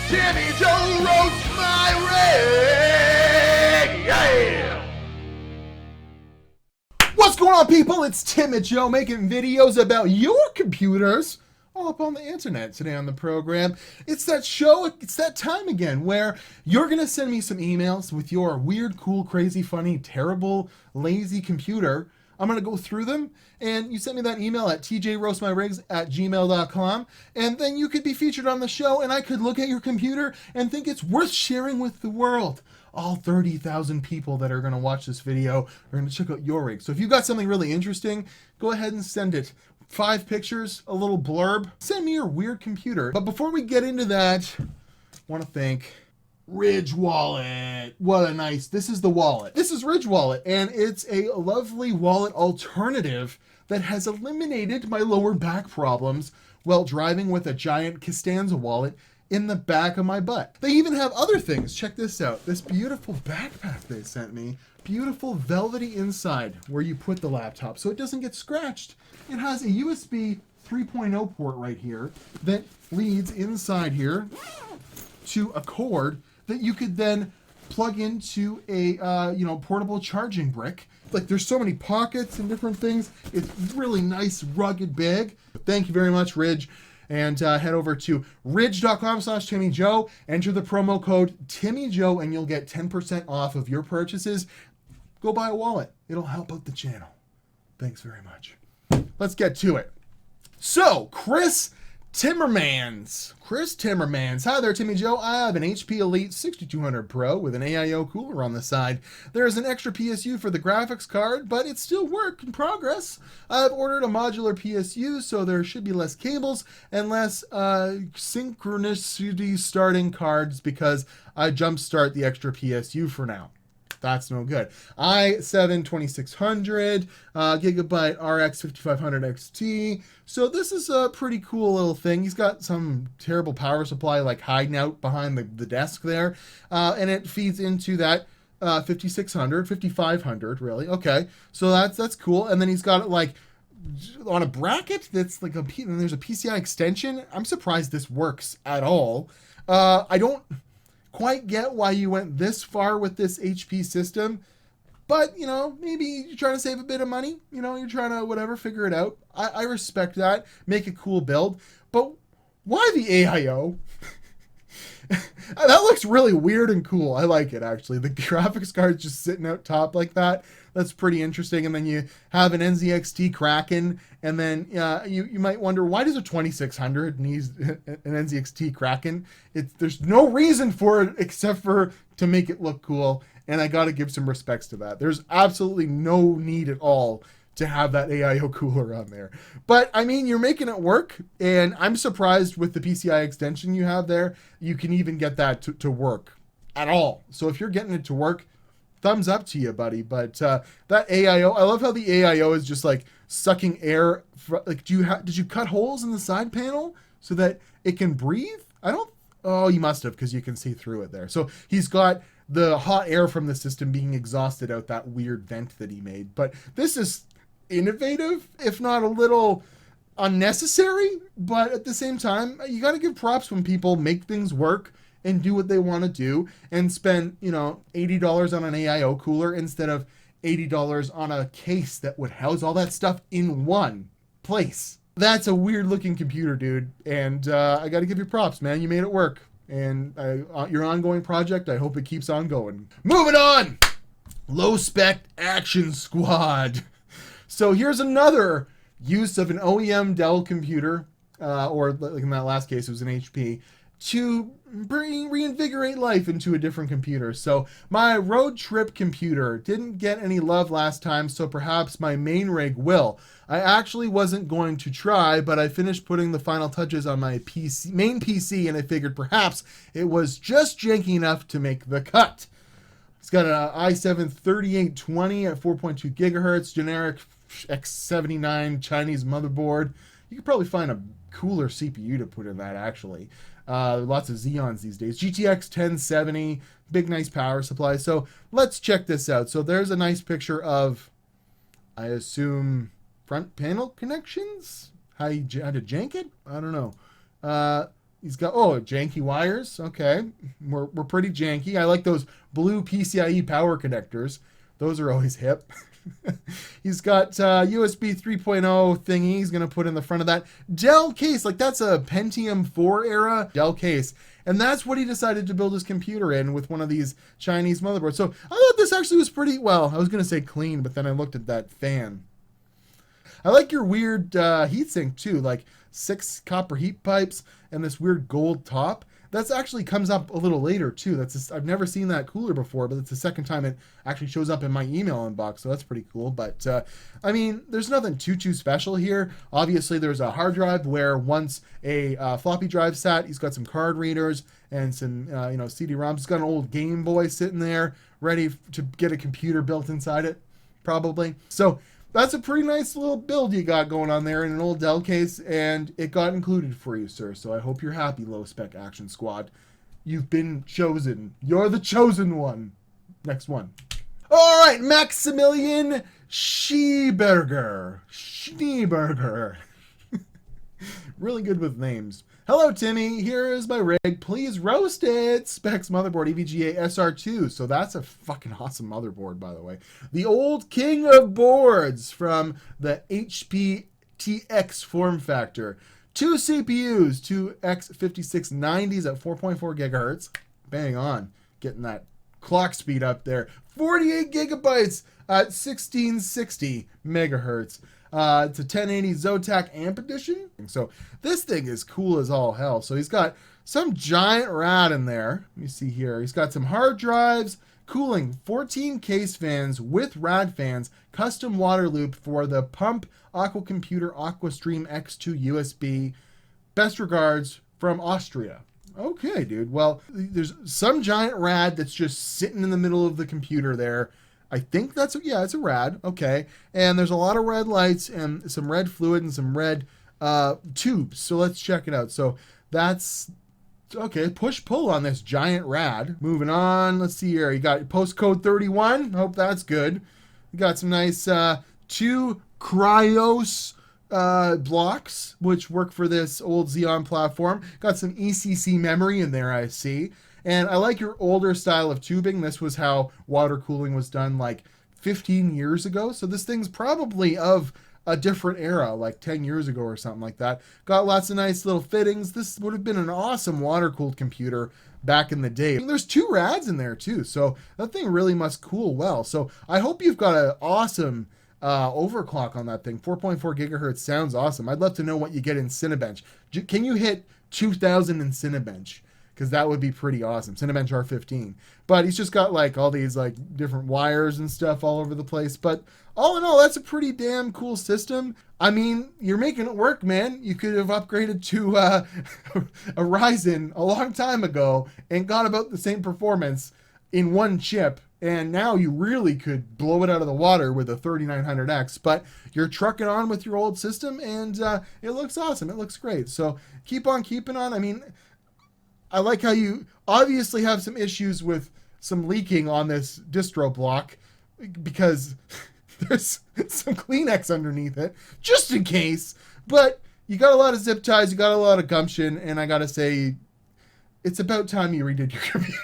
Timmy Joe roast my rig! Yeah! What's going on, people? It's Timmy Joe making videos about your computers all up on the internet. Today on the program, it's that show, it's that time again where you're gonna send me some emails with your weird, cool, crazy, funny, terrible, lazy computer. I'm gonna go through them, and you send me that email at tjroastmyrigs@gmail.com, and then you could be featured on the show, and I could look at your computer and think it's worth sharing with the world. All 30,000 people that are gonna watch this video are gonna check out your rig. So if you've got something really interesting, go ahead and send it. 5 pictures, a little blurb. Send me your weird computer. But before we get into that, I want to thank Ridge Wallet. What a nice, this is the wallet. This is Ridge Wallet, and it's a lovely wallet alternative that has eliminated my lower back problems while driving with a giant Costanza wallet in the back of my butt. They even have other things. Check this out. This beautiful backpack they sent me. Beautiful velvety inside where you put the laptop so it doesn't get scratched. It has a USB 3.0 port right here that leads inside here to a cord that you could then plug into a portable charging brick. Like, there's so many pockets and different things. It's really nice, rugged, big. Thank you very much, Ridge. And head over to ridge.com/TimmyJoe. Enter the promo code TimmyJoe and you'll get 10% off of your purchases. Go buy a wallet. It'll help out the channel. Thanks very much. Let's get to it. So, Chris Timmermans. Hi there, Timmy Joe. I have an HP Elite 6200 Pro with an AIO cooler on the side. There's an extra PSU for the graphics card, but it's still work in progress. I've ordered a modular PSU, so there should be less cables and less synchronicity starting cards because I jumpstart the extra PSU for now. That's no good. i7 2600, gigabyte RX 5500 XT. So this is a pretty cool little thing. He's got some terrible power supply like hiding out behind the desk there. And it feeds into that 5500 really. Okay, so that's cool. And then he's got it like on a bracket that's like and there's a PCI extension. I'm surprised this works at all. I don't quite get why you went this far with this HP system, but maybe you're trying to save a bit of money, you're trying to whatever, figure it out. I respect that, make a cool build, but why the AIO? That looks really weird and cool. I like it, actually. The graphics card's just sitting out top like that. That's pretty interesting. And then you have an NZXT Kraken, and then you might wonder, why does a 2600 need an NZXT Kraken? There's no reason for it except for to make it look cool, and I gotta give some respects to that. There's absolutely no need at all to have that AIO cooler on there. But I mean, you're making it work, and I'm surprised with the PCI extension you have there, you can even get that to work at all. So if you're getting it to work, thumbs up to you, buddy. But that AIO, I love how the AIO is just like sucking air. Like, did you cut holes in the side panel so that it can breathe? Oh, you must have, because you can see through it there. So he's got the hot air from the system being exhausted out that weird vent that he made. But this is innovative, if not a little unnecessary, but at the same time, you got to give props when people make things work and do what they want to do and spend, $80 on an AIO cooler instead of $80 on a case that would house all that stuff in one place. That's a weird looking computer, dude, and I got to give you props, man. You made it work, and your ongoing project, I hope it keeps on going. Moving on, low spec action squad. So here's another use of an OEM Dell computer, or like in that last case, it was an HP, to reinvigorate life into a different computer. So my road trip computer didn't get any love last time, so perhaps my main rig will. I actually wasn't going to try, but I finished putting the final touches on my main PC, and I figured perhaps it was just janky enough to make the cut. It's got an i7 3820 at 4.2 gigahertz, generic X79 Chinese motherboard. You could probably find a cooler CPU to put in that, actually. Lots of Xeons these days. GTX 1070, big nice power supply. So let's check this out. So there's a nice picture of, I assume, front panel connections? How to jank it? I don't know. He's got, oh, janky wires. Okay. We're pretty janky. I like those blue PCIe power connectors. Those are always hip. He's got USB 3.0 thingy he's going to put in the front of that. Dell case, like that's a Pentium 4 era Dell case. And that's what he decided to build his computer in with one of these Chinese motherboards. So I thought this actually was pretty, well, I was going to say clean, but then I looked at that fan. I like your weird heatsink too, like 6 copper heat pipes and this weird gold top. That's actually comes up a little later too. I've never seen that cooler before, but it's the second time it actually shows up in my email inbox, so that's pretty cool. But I mean, there's nothing too special here. Obviously, there's a hard drive where once a floppy drive sat, he's got some card readers and some CD-ROMs. He's got an old Game Boy sitting there, ready to get a computer built inside it, probably. So that's a pretty nice little build you got going on there in an old Dell case, and it got included for you, sir. So I hope you're happy, Low Spec Action Squad. You've been chosen. You're the chosen one. Next one. All right, Maximilian Schneeberger. Really good with names. Hello, Timmy. Here is my rig. Please roast it. Specs motherboard, EVGA SR-2. So that's a fucking awesome motherboard, by the way. The old king of boards from the HP TX form factor. 2 CPUs, 2 X5690s at 4.4 gigahertz. Bang on. Getting that clock speed up there. 48 gigabytes at 1660 megahertz. It's a 1080 Zotac Amp Edition. So this thing is cool as all hell. So he's got some giant rad in there. Let me see here. He's got some hard drives, cooling, 14 case fans with rad fans, custom water loop for the Pump Aqua Computer AquaStream X2 USB. Best regards from Austria. Okay, dude. Well, there's some giant rad that's just sitting in the middle of the computer there. I think that's, yeah, it's a rad. Okay. And there's a lot of red lights and some red fluid and some red tubes. So let's check it out. So that's, okay, push-pull on this giant rad. Moving on. Let's see here. You got postcode 31. Hope that's good. You got some nice 2 Cryos blocks, which work for this old Xeon platform. Got some ECC memory in there, I see. And I like your older style of tubing. This was how water cooling was done like 15 years ago. So this thing's probably of a different era, like 10 years ago or something like that. Got lots of nice little fittings. This would have been an awesome water-cooled computer back in the day. And there's 2 rads in there too. So that thing really must cool well. So I hope you've got an awesome overclock on that thing. 4.4 gigahertz sounds awesome. I'd love to know what you get in Cinebench. Can you hit 2000 in Cinebench? Because that would be pretty awesome. Cinebench R15. But he's just got like all these like different wires and stuff all over the place. But all in all, that's a pretty damn cool system. I mean, you're making it work, man. You could have upgraded to a Ryzen a long time ago and got about the same performance in one chip. And now you really could blow it out of the water with a 3900X. But you're trucking on with your old system and it looks awesome. It looks great. So keep on keeping on. I mean, I like how you obviously have some issues with some leaking on this distro block because there's some Kleenex underneath it, just in case. But you got a lot of zip ties, you got a lot of gumption, and I gotta say, it's about time you redid your computer.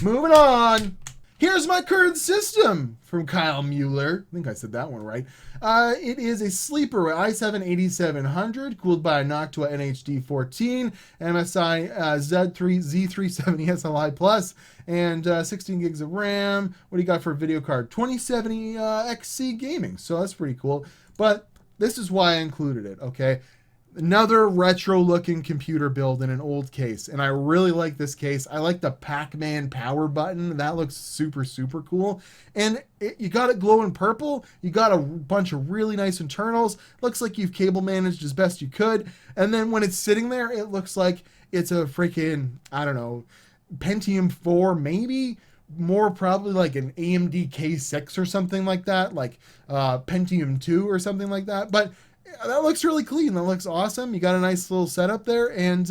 Moving on. Here's my current system from Kyle Mueller. I think I said that one right. It is a sleeper i7-8700 cooled by a Noctua NHD14 MSI Z370 SLI Plus and 16 gigs of RAM. What do you got for a video card? 2070 XC gaming. So that's pretty cool. But this is why I included it, okay? Another retro looking computer build in an old case. And I really like this case. I like the Pac-Man power button. That looks super cool. And you got it glowing purple. You got a bunch of really nice internals. Looks like you've cable managed as best you could. And then when it's sitting there, it looks like it's a freaking, I don't know, Pentium 4 maybe. More probably like an AMD K6 or something like that. Like Pentium 2 or something like that. But that looks really clean. That looks awesome. You got a nice little setup there, and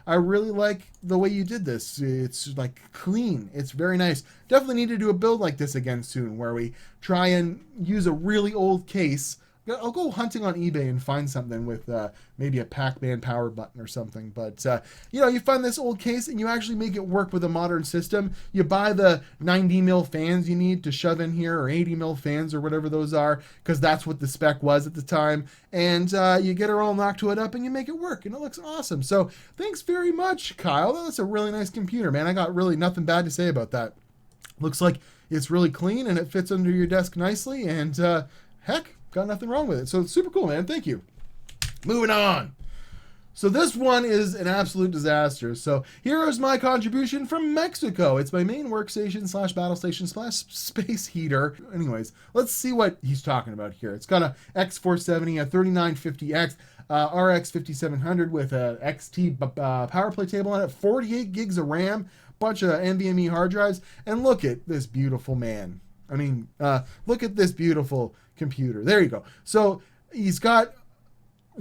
I really like the way you did this. It's like clean. It's very nice. Definitely need to do a build like this again soon, where we try and use a really old case I'll go hunting on eBay and find something with maybe a Pac-Man power button or something. But, you know, you find this old case and you actually make it work with a modern system. You buy the 90 mil fans you need to shove in here, or 80 mil fans or whatever those are, because that's what the spec was at the time. And you get her all Noctua up and you make it work, and it looks awesome. So thanks very much, Kyle. That's a really nice computer, man. I got really nothing bad to say about that. Looks like it's really clean and it fits under your desk nicely, and heck, got nothing wrong with it. So it's super cool, man. Thank you. Moving on. So this one is an absolute disaster. So here is my contribution from Mexico. It's my main workstation / battle station / space heater. Anyways, let's see what he's talking about here. It's got a X470, a 3950X, RX 5700 with a XT power play table on it, 48 gigs of RAM, bunch of NVMe hard drives, and look at this beautiful man. I mean, look at this beautiful computer. There you go. So he's got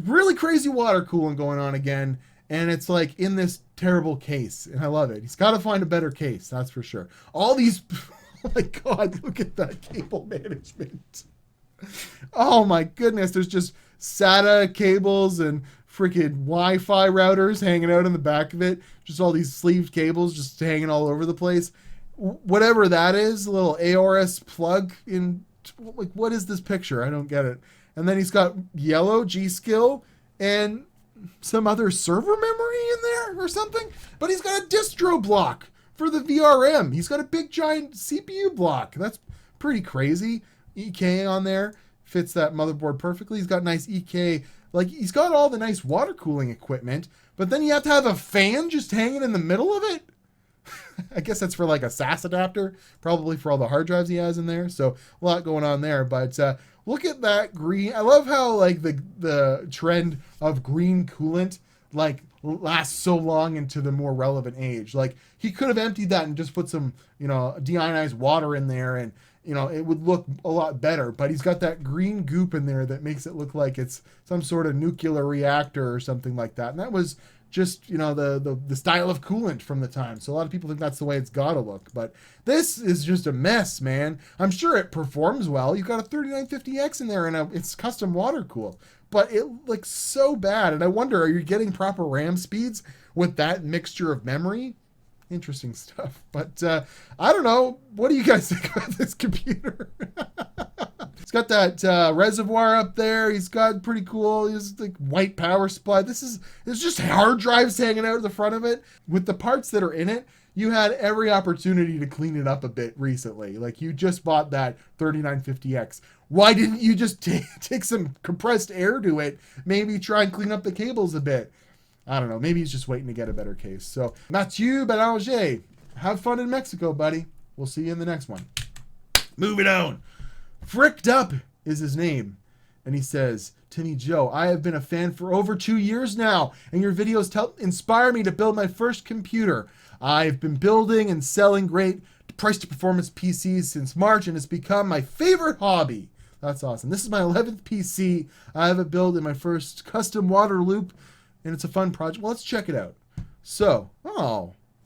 really crazy water cooling going on again, and it's like in this terrible case, and I love it. He's got to find a better case, that's for sure. All these, oh my God, look at that cable management. Oh my goodness, there's just SATA cables and freaking Wi-Fi routers hanging out in the back of it. Just all these sleeved cables just hanging all over the place. Whatever that is, a little AORS plug in. Like, what is this picture? I don't get it. And then he's got yellow G-Skill and some other server memory in there or something. But he's got a distro block for the VRM. He's got a big giant CPU block. That's pretty crazy. EK on there fits that motherboard perfectly. He's got nice EK. Like, he's got all the nice water cooling equipment, but then you have to have a fan just hanging in the middle of it. I guess that's for like a SAS adapter, probably for all the hard drives he has in there. So a lot going on there. But look at that green. I love how like the trend of green coolant like lasts so long into the more relevant age. Like, he could have emptied that and just put some, you know, deionized water in there, and you know, it would look a lot better. But he's got that green goop in there that makes it look like it's some sort of nuclear reactor or something like that. And that was just, you know, the style of coolant from the time. So a lot of people think that's the way it's got to look. But this is just a mess, man. I'm sure it performs well. You've got a 3950X in there, and it's custom water cooled. But it looks so bad. And I wonder, are you getting proper RAM speeds with that mixture of memory? Interesting stuff. But I don't know. What do you guys think about this computer? It's got that reservoir up there. He's got pretty cool. He's like white power supply. There's just hard drives hanging out at the front of it. With the parts that are in it, you had every opportunity to clean it up a bit recently. Like, you just bought that 3950X. Why didn't you just take some compressed air to it? Maybe try and clean up the cables a bit. I don't know. Maybe he's just waiting to get a better case. So, Mathieu Belanger, have fun in Mexico, buddy. We'll see you in the next one. Moving on. Fricked Up is his name. And he says, Timmy Joe, I have been a fan for over 2 years now, and your videos inspire me to build my first computer. I've been building and selling great price-to-performance PCs since March, and it's become my favorite hobby. That's awesome. This is my 11th PC. I have it built in my first custom water loop, and it's a fun project. Well, let's check it out. So,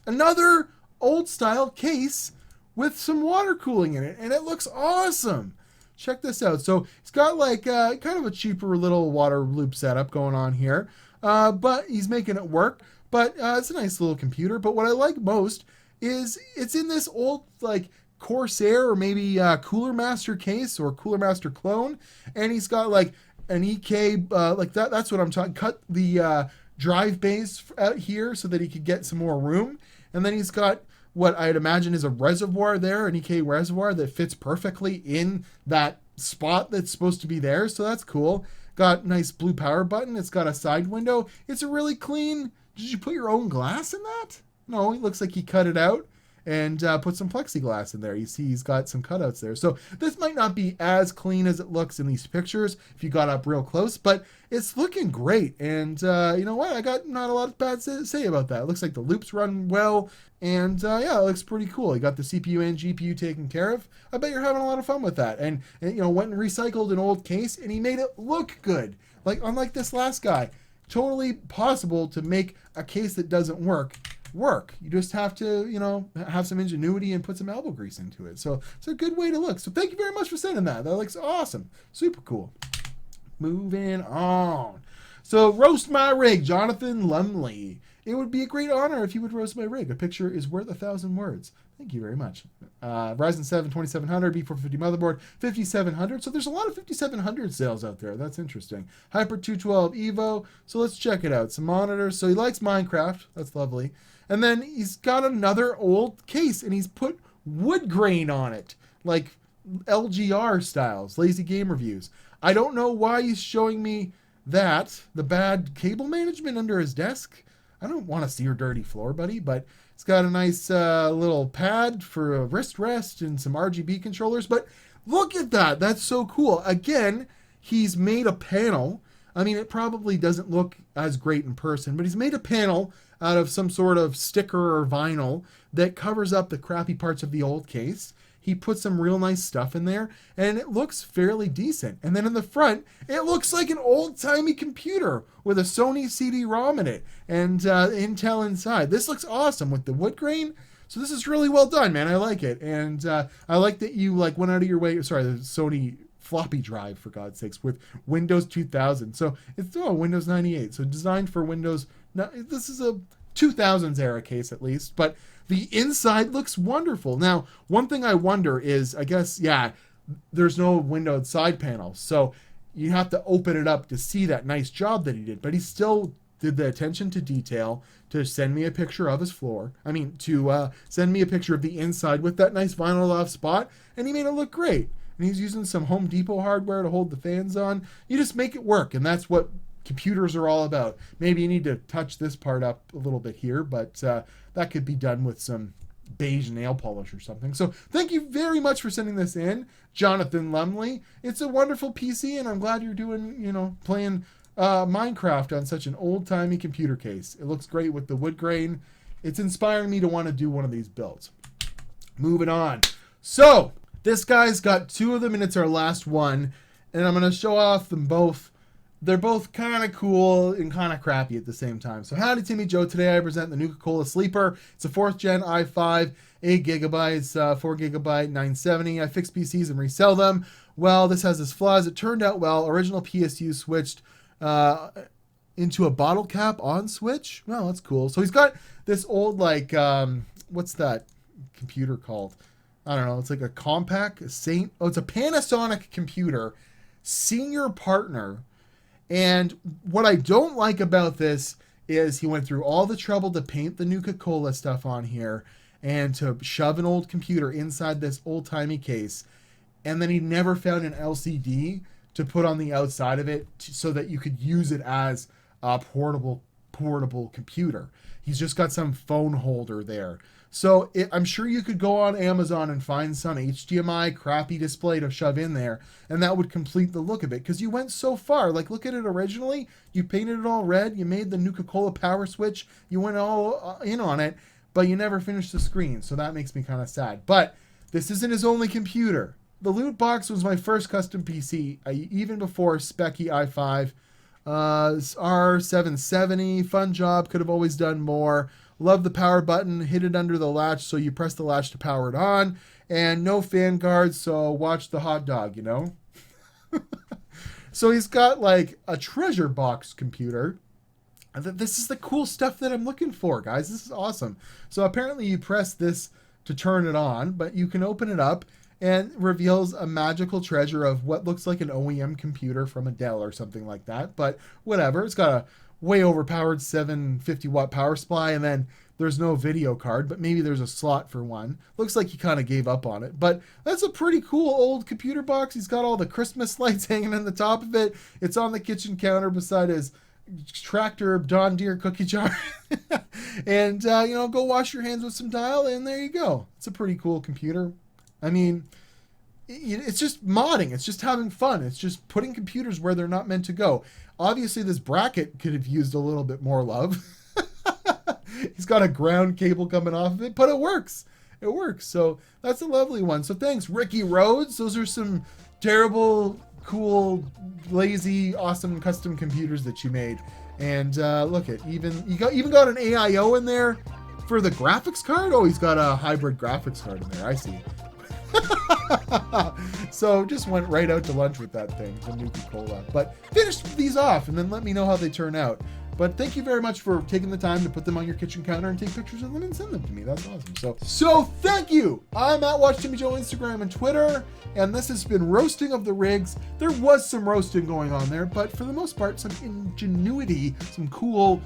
another old-style case with some water cooling in it, and it looks awesome. Check this out. So it's got like kind of a cheaper little water loop setup going on here, but he's making it work. But it's a nice little computer. But what I like most is it's in this old like Corsair or maybe Cooler Master case or Cooler Master clone, and he's got like an EK like that. That's what I'm talking. Cut the drive base out here so that he could get some more room, and then he's got what I'd imagine is a reservoir there, an EK reservoir that fits perfectly in that spot that's supposed to be there. So that's cool. Got nice blue power button. It's got a side window. It's a really clean. Did you put your own glass in that? No, it looks like he cut it out and put some plexiglass in there. You see he's got some cutouts there. So this might not be as clean as it looks in these pictures if you got up real close, but it's looking great. And you know what? I got not a lot bad to say about that. It looks like the loops run well. And yeah, it looks pretty cool. You got the CPU and GPU taken care of. I bet you're having a lot of fun with that. And you know, went and recycled an old case and he made it look good. Like, unlike this last guy, totally possible to make a case that doesn't work. You just have to, you know, have some ingenuity and put some elbow grease into it. So it's a good way to look. So thank you very much for sending that. That looks awesome. Super cool. Moving on. So, roast my rig, Jonathan Lumley. It would be a great honor if you would roast my rig. A picture is worth 1,000 words. Thank you very much. Ryzen 7 2700, B450 motherboard, 5700. So there's a lot of 5700 sales out there. That's interesting. Hyper 212 Evo. So let's check it out. Some monitors. So he likes Minecraft. That's lovely. And then he's got another old case, and he's put wood grain on it, like LGR styles, Lazy Game Reviews. I don't know why he's showing me that, the bad cable management under his desk. I don't want to see your dirty floor, buddy, but it's got a nice little pad for a wrist rest and some RGB controllers. But look at that. That's so cool. Again, he's made a panel. I mean, it probably doesn't look as great in person, but he's made a panel out of some sort of sticker or vinyl that covers up the crappy parts of the old case. He put some real nice stuff in there, and it looks fairly decent. And then in the front, it looks like an old-timey computer with a Sony CD-ROM in it and Intel inside. This looks awesome with the wood grain. So this is really well done, man. I like it. And I like that you went out of your way. Sorry, the Sony floppy drive, for God's sakes, with Windows 2000. So it's Windows 98. So designed for Windows. Now, this is a 2000s era case at least, but the inside looks wonderful. Now, one thing I wonder is, I guess, there's no windowed side panel, so you have to open it up to see that nice job that he did. But he still did the attention to detail to send me a picture of his floor. To send me a picture of the inside with that nice vinyl off spot, and he made it look great. And he's using some Home Depot hardware to hold the fans on. You just make it work, and that's what computers are all about. Maybe you need to touch this part up a little bit here, but that could be done with some beige nail polish or something. So thank you very much for sending this in, Jonathan Lumley. It's a wonderful PC, and I'm glad you're doing, playing Minecraft on such an old-timey computer case. It looks great with the wood grain. It's inspiring me to want to do one of these builds. Moving on. So this guy's got two of them, and it's our last one, and I'm going to show off them both. They're both kind of cool and kind of crappy at the same time. So howdy, Timmy Joe. Today I present the Nuka-Cola Sleeper. It's a 4th gen i5, 8 gigabytes, 4 gigabyte, 970. I fix PCs and resell them. Well, this has its flaws. It turned out well. Original PSU switched into a bottle cap on switch. Well, that's cool. So he's got this old, what's that computer called? I don't know. It's like a Compaq, it's a Panasonic computer, senior partner. And what I don't like about this is he went through all the trouble to paint the Nuka-Cola stuff on here and to shove an old computer inside this old-timey case. And then he never found an LCD to put on the outside of it so that you could use it as a portable computer. He's just got some phone holder there. So I'm sure you could go on Amazon and find some HDMI crappy display to shove in there, and that would complete the look of it, because you went so far. Like, look at it originally. You painted it all red. You made the Nuka-Cola power switch. You went all in on it, but you never finished the screen, so that makes me kind of sad. But this isn't his only computer. The loot box was my first custom PC, even before Specky i5. R770, fun job, could have always done more. Love the power button, hit it under the latch so you press the latch to power it on. And no fan guards, so watch the hot dog, So he's got like a treasure box computer. This is the cool stuff that I'm looking for, guys. This is awesome. So apparently you press this to turn it on, but you can open it up and reveals a magical treasure of what looks like an OEM computer from a Dell or something like that. But whatever, it's got a way overpowered 750 watt power supply, and then there's no video card, but maybe there's a slot for one. Looks like he kind of gave up on it, but that's a pretty cool old computer box. He's got all the Christmas lights hanging on the top of it. It's on the kitchen counter beside his tractor John Deere cookie jar. And go wash your hands with some Dial, and there you go. It's a pretty cool computer. I mean, it's just modding. It's just having fun. It's just putting computers where they're not meant to go. Obviously, this bracket could have used a little bit more love. He's got a ground cable coming off of it, but it works. It works. So that's a lovely one. So thanks, Ricky Rhodes. Those are some terrible, cool, lazy, awesome custom computers that you made. And look at you even got an AIO in there for the graphics card. Oh, he's got a hybrid graphics card in there. I see. So just went right out to lunch with that thing, the Nuka-Cola. But finish these off and then let me know how they turn out. But thank you very much for taking the time to put them on your kitchen counter and take pictures of them and send them to me. That's awesome. So thank you. I'm at Watch Timmy Joe Instagram and Twitter, and this has been Roasting of the Rigs. There was some roasting going on there, but for the most part, some ingenuity, some cool,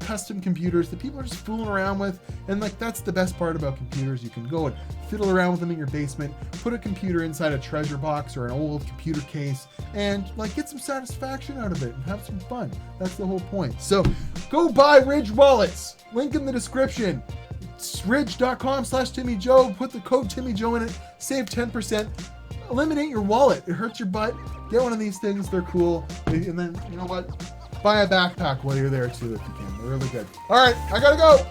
custom computers that people are just fooling around with. And like, that's the best part about computers. You can go and fiddle around with them in your basement, put a computer inside a treasure box or an old computer case, and like get some satisfaction out of it and have some fun. That's the whole point. So go buy Ridge wallets. Link in the description. It's ridge.com/Timmy Joe. Put the code Timmy Joe in it. Save 10%. Eliminate your wallet. It hurts your butt. Get one of these things. They're cool. And then, you know what? Buy a backpack while you're there too if you can. They're really good. All right, I gotta go.